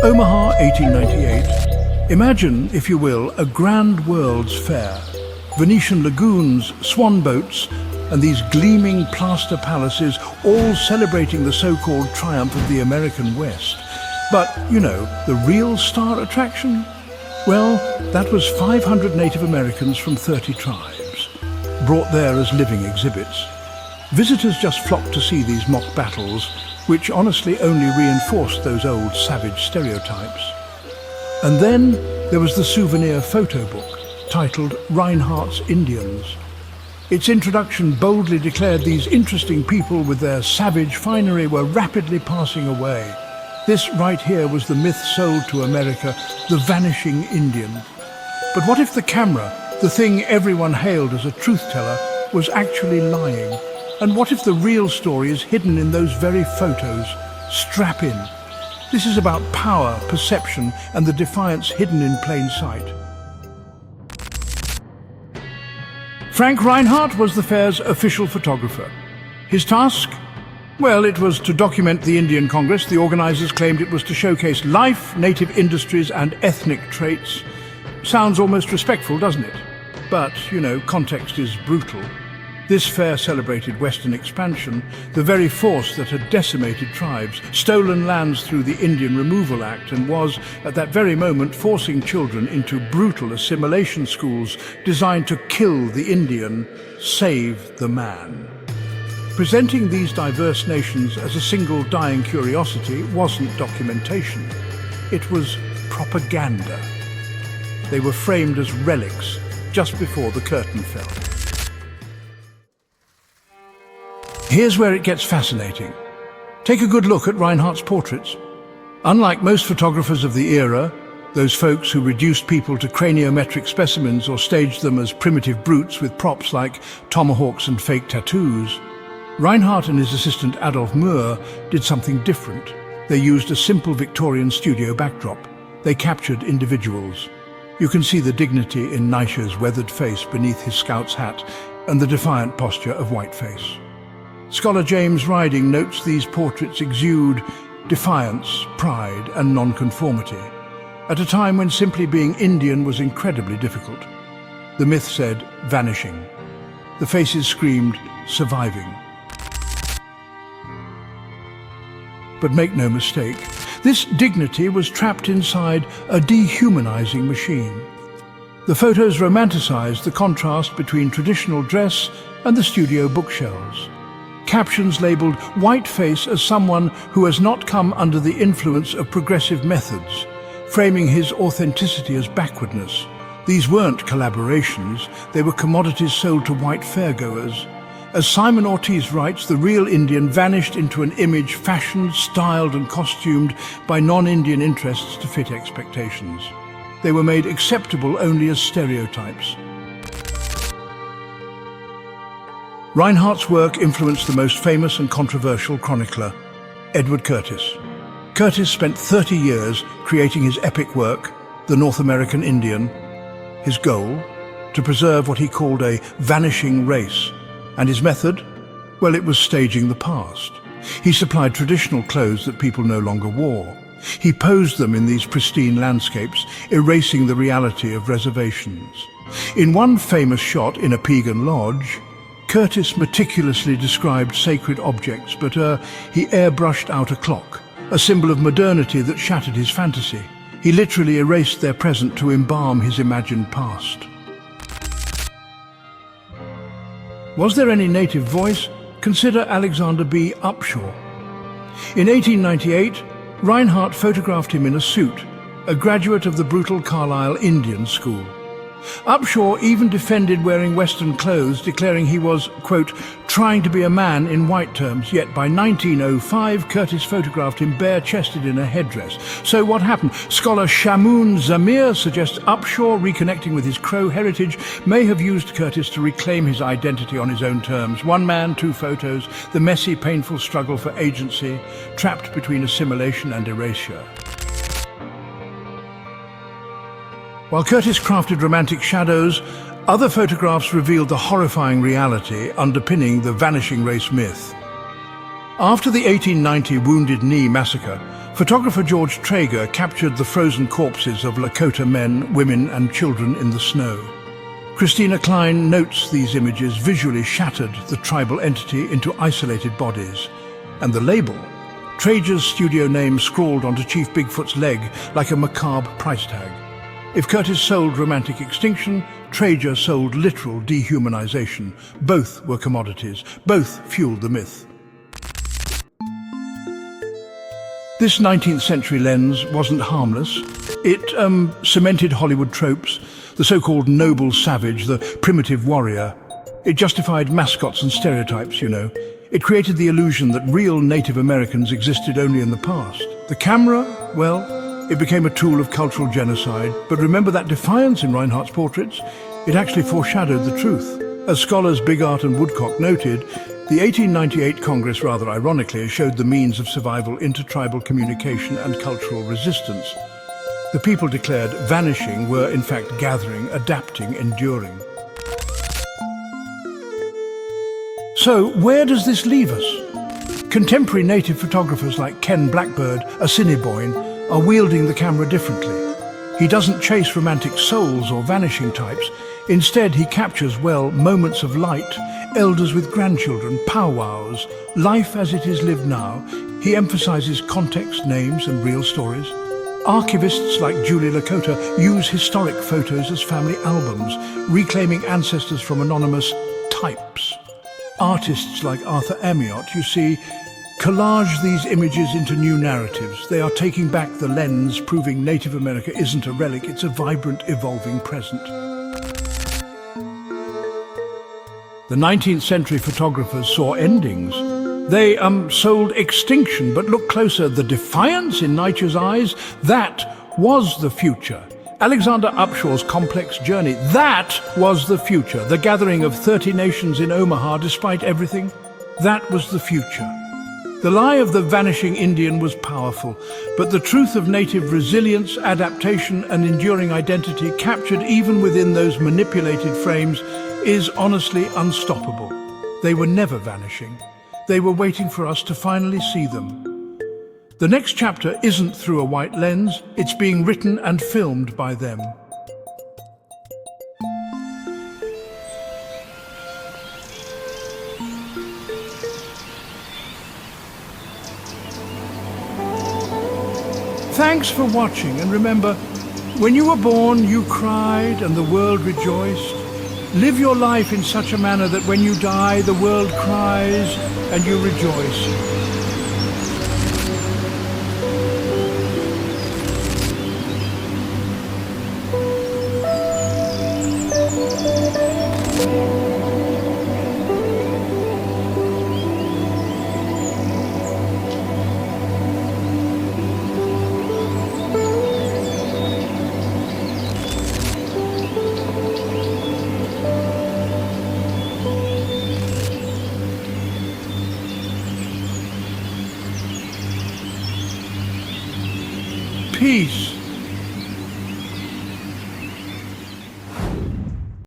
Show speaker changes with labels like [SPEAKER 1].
[SPEAKER 1] Omaha, 1898. Imagine, if you will, a grand world's fair. Venetian lagoons, swan boats, and these gleaming plaster palaces, all celebrating the so-called triumph of the American West. But, you know, the real star attraction? Well, that was 500 Native Americans from 30 tribes, brought there as living exhibits. Visitors just flocked to see these mock battles, which honestly only reinforced those old savage stereotypes. And then there was the souvenir photo book, titled Reinhardt's Indians. Its introduction boldly declared these interesting people with their savage finery were rapidly passing away. This right here was the myth sold to America, the vanishing Indian. But what if the camera, the thing everyone hailed as a truth-teller, was actually lying? And what if the real story is hidden in those very photos? Strap in. This is about power, perception, and the defiance hidden in plain sight. Frank Reinhardt was the fair's official photographer. His task? Well, it was to document the Indian Congress. The organizers claimed it was to showcase life, native industries, and ethnic traits. Sounds almost respectful, doesn't it? But, you know, context is brutal. This fair celebrated Western expansion, the very force that had decimated tribes, stolen lands through the Indian Removal Act, and was, at that very moment, forcing children into brutal assimilation schools designed to kill the Indian, save the man. Presenting these diverse nations as a single dying curiosity wasn't documentation. It was propaganda. They were framed as relics just before the curtain fell. Here's where it gets fascinating. Take a good look at Reinhardt's portraits. Unlike most photographers of the era, those folks who reduced people to craniometric specimens or staged them as primitive brutes with props like tomahawks and fake tattoos, Reinhardt and his assistant Adolf Moore did something different. They used a simple Victorian studio backdrop. They captured individuals. You can see the dignity in Neischer's weathered face beneath his scout's hat and the defiant posture of Whiteface. Scholar James Riding notes these portraits exude defiance, pride, and nonconformity, at a time when simply being Indian was incredibly difficult. The myth said, vanishing. The faces screamed, surviving. But make no mistake, this dignity was trapped inside a dehumanizing machine. The photos romanticized the contrast between traditional dress and the studio bookshelves. Captions labelled Whiteface as someone who has not come under the influence of progressive methods, framing his authenticity as backwardness. These weren't collaborations, they were commodities sold to white fairgoers. As Simon Ortiz writes, the real Indian vanished into an image fashioned, styled and costumed by non-Indian interests to fit expectations. They were made acceptable only as stereotypes. Reinhardt's work influenced the most famous and controversial chronicler, Edward Curtis. Curtis spent 30 years creating his epic work, The North American Indian. His goal? To preserve what he called a vanishing race. And his method? Well, it was staging the past. He supplied traditional clothes that people no longer wore. He posed them in these pristine landscapes, erasing the reality of reservations. In one famous shot in a pagan lodge, Curtis meticulously described sacred objects, but he airbrushed out a clock, a symbol of modernity that shattered his fantasy. He literally erased their present to embalm his imagined past. Was there any native voice? Consider Alexander B. Upshaw. In 1898, Reinhardt photographed him in a suit, a graduate of the brutal Carlisle Indian School. Upshaw even defended wearing Western clothes, declaring he was, quote, trying to be a man in white terms, yet by 1905 Curtis photographed him bare-chested in a headdress. So what happened? Scholar Shamoun Zamir suggests Upshaw, reconnecting with his Crow heritage, may have used Curtis to reclaim his identity on his own terms. One man, two photos, the messy, painful struggle for agency, trapped between assimilation and erasure. While Curtis crafted romantic shadows, other photographs revealed the horrifying reality underpinning the vanishing race myth. After the 1890 Wounded Knee massacre, Photographer George Traeger captured the frozen corpses of Lakota men, women and children in the snow. Christina Klein notes these images visually shattered the tribal entity into isolated bodies. And the label, Traeger's studio name scrawled onto Chief Bigfoot's leg like a macabre price tag. If Curtis sold romantic extinction, Traeger sold literal dehumanization. Both were commodities. Both fueled the myth. This 19th century lens wasn't harmless. It cemented Hollywood tropes, the so-called noble savage, the primitive warrior. It justified mascots and stereotypes, you know. It created the illusion that real Native Americans existed only in the past. The camera, well, it became a tool of cultural genocide. But remember that defiance in Reinhardt's portraits? It actually foreshadowed the truth. As scholars Bigart and Woodcock noted, the 1898 Congress, rather ironically, showed the means of survival, intertribal communication and cultural resistance. The people declared vanishing were in fact gathering, adapting, enduring. So where does this leave us? Contemporary native photographers like Ken Blackbird, Assiniboine, are wielding the camera differently. He doesn't chase romantic souls or vanishing types. Instead, he captures, well, moments of light, elders with grandchildren, powwows, life as it is lived now. He emphasizes context, names and real stories. Archivists like Julie Lakota use historic photos as family albums, reclaiming ancestors from anonymous types. Artists like Arthur Amiot, you see, collage these images into new narratives. They are taking back the lens, proving Native America isn't a relic, it's a vibrant, evolving present. The 19th century photographers saw endings. They sold extinction, but look closer, the defiance in Nietzsche's eyes, that was the future. Alexander Upshaw's complex journey, that was the future. The gathering of 30 nations in Omaha despite everything, that was the future. The lie of the vanishing Indian was powerful, but the truth of native resilience, adaptation and enduring identity captured even within those manipulated frames is honestly unstoppable. They were never vanishing. They were waiting for us to finally see them. The next chapter isn't through a white lens, it's being written and filmed by them. Thanks for watching, and remember, when you were born, you cried and the world rejoiced. Live your life in such a manner that when you die, the world cries and you rejoice. Peace.